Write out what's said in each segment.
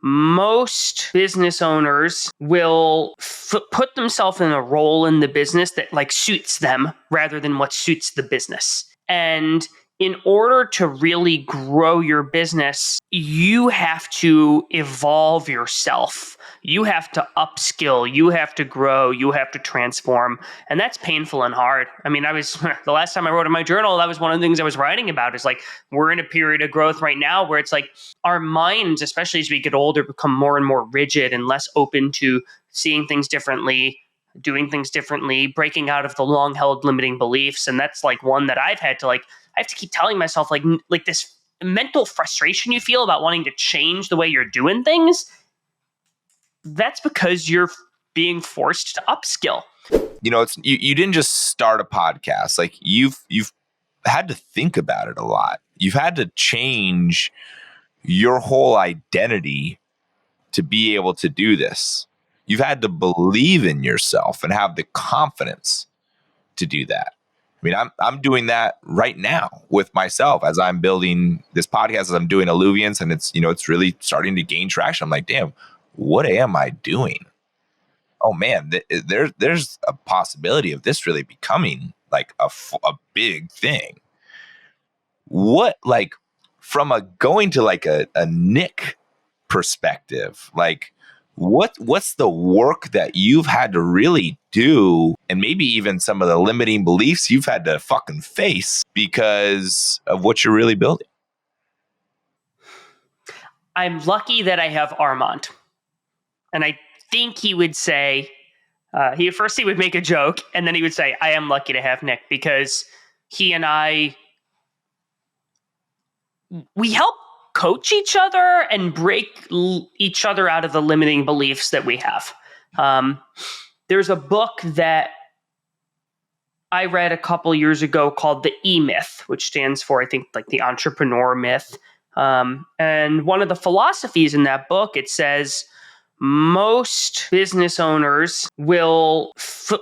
most business owners will put themselves in a role in the business that like suits them rather than what suits the business. And in order to really grow your business, you have to evolve yourself. You have to upskill, you have to grow, you have to transform. And that's painful and hard. I mean, the last time I wrote in my journal, that was one of the things I was writing about is like, we're in a period of growth right now where it's like our minds, especially as we get older, become more and more rigid and less open to seeing things differently, doing things differently, breaking out of the long held limiting beliefs. And that's like one that I have to keep telling myself like this mental frustration you feel about wanting to change the way you're doing things. That's because you're being forced to upskill. It's you didn't just start a podcast. Like you've had to think about it a lot. You've had to change your whole identity to be able to do this. You've had to believe in yourself and have the confidence to do that. I mean, I'm doing that right now with myself as I'm building this podcast, as I'm doing Alluvians, and it's really starting to gain traction. I'm like, damn, what am I doing? Oh man, there's a possibility of this really becoming like a big thing. What, like, from going to like a Nick perspective, like what's the work that you've had to really do, and maybe even some of the limiting beliefs you've had to fucking face because of what you're really building? I'm lucky that I have Armand. And I think he would say, he would make a joke, and then he would say, I am lucky to have Nick, because he and I, we help coach each other and break each other out of the limiting beliefs that we have. There's a book that I read a couple years ago called The E-Myth, which stands for, I think, like the entrepreneur myth. And one of the philosophies in that book, it says, most business owners will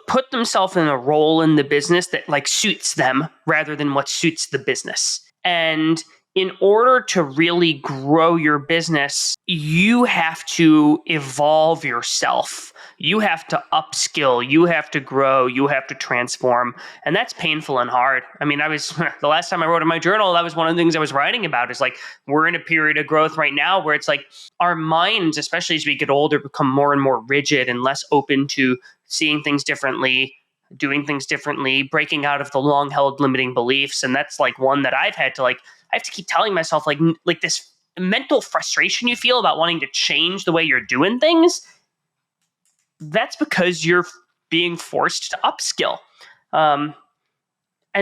put themselves in a role in the business that like suits them rather than what suits the business. And in order to really grow your business, you have to evolve yourself. You have to upskill, you have to grow, you have to transform. And that's painful and hard. I mean, the last time I wrote in my journal, that was one of the things I was writing about is like, we're in a period of growth right now where it's like our minds, especially as we get older, become more and more rigid and less open to seeing things differently, doing things differently, breaking out of the long held limiting beliefs. And that's like one that I have to keep telling myself like this mental frustration you feel about wanting to change the way you're doing things. That's because you're being forced to upskill. And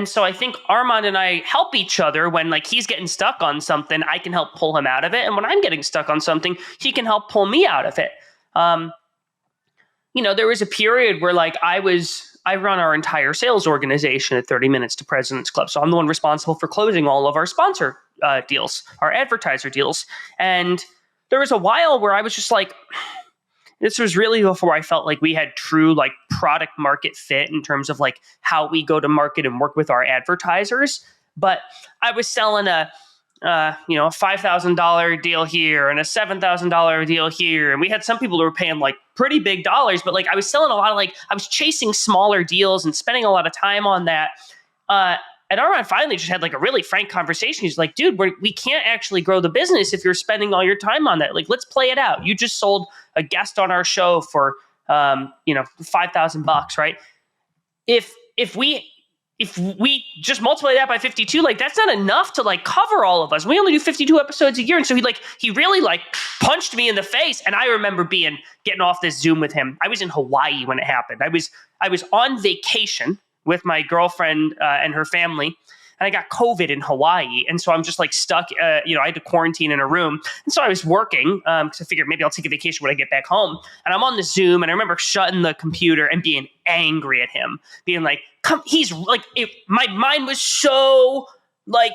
so I think Armand and I help each other when like he's getting stuck on something, I can help pull him out of it. And when I'm getting stuck on something, he can help pull me out of it. There was a period where like I run our entire sales organization at 30 Minutes to President's Club. So I'm the one responsible for closing all of our sponsor deals, our advertiser deals. And there was a while where I was just like, this was really before I felt like we had true like product market fit in terms of like how we go to market and work with our advertisers. But I was selling a $5,000 deal here and a $7,000 deal here. And we had some people who were paying like pretty big dollars, but like I was selling a lot of like, I was chasing smaller deals and spending a lot of time on that. And Armand finally just had like a really frank conversation. He's like, dude, we can't actually grow the business if you're spending all your time on that. Like, let's play it out. You just sold a guest on our show for, $5,000, right? If we just multiply that by 52, like that's not enough to like cover all of us. We only do 52 episodes a year. And so he really like punched me in the face. And I remember getting off this Zoom with him. I was in Hawaii when it happened. I was on vacation with my girlfriend and her family, and I got COVID in Hawaii. And so I'm just like stuck, I had to quarantine in a room. And so I was working because I figured maybe I'll take a vacation when I get back home. And I'm on the Zoom, and I remember shutting the computer and being angry at him, being like, he's like, my mind was so like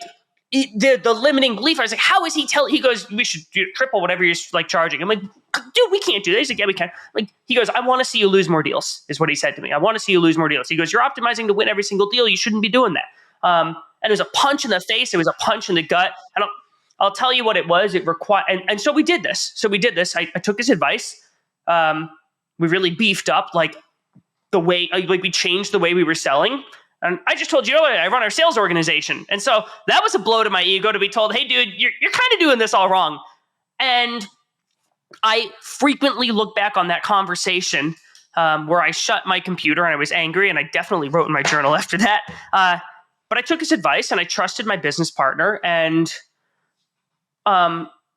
the limiting belief. I was like, how is he he goes, we should do triple whatever you're like charging. I'm like, dude, we can't do that. He's like, yeah, we can. Like, he goes, I want to see you lose more deals, is what he said to me. I want to see you lose more deals. He goes, you're optimizing to win every single deal. You shouldn't be doing that. And it was a punch in the face. It was a punch in the gut. I'll tell you what it was. It required, and so we did this. I took his advice. We really beefed up like the way, like we changed the way we were selling. And I just told you, I run our sales organization. And so that was a blow to my ego to be told, hey, dude, you're kind of doing this all wrong. And I frequently look back on that conversation where I shut my computer and I was angry, and I definitely wrote in my journal after that. But I took his advice and I trusted my business partner. And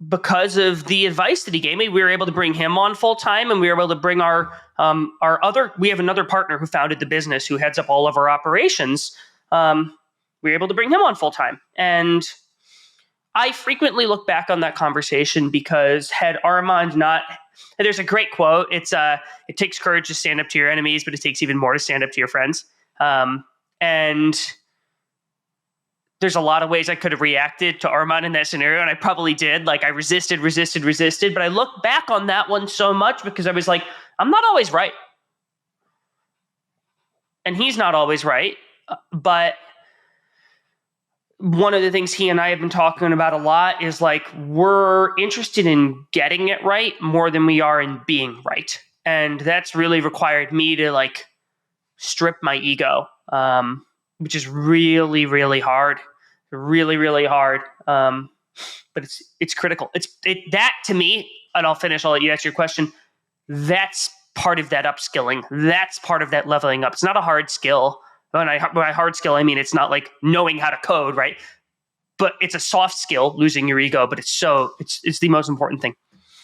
because of the advice that he gave me, we were able to bring him on full time, and we were able to bring we have another partner who founded the business who heads up all of our operations. We were able to bring him on full time. And I frequently look back on that conversation because had Armand not, there's a great quote. It's it takes courage to stand up to your enemies, but it takes even more to stand up to your friends. And there's a lot of ways I could have reacted to Armand in that scenario, and I probably did. Like I resisted. But I look back on that one so much because I was like, I'm not always right. And he's not always right. But one of the things he and I have been talking about a lot is like, we're interested in getting it right more than we are in being right. And that's really required me to like strip my ego, which is really, really hard. Really, really hard. But it's critical. That to me, and I'll finish, I'll let you ask your question. That's part of that upskilling. That's part of that leveling up. It's not a hard skill. By hard skill, I mean, it's not like knowing how to code, right? But it's a soft skill, losing your ego, but it's the most important thing.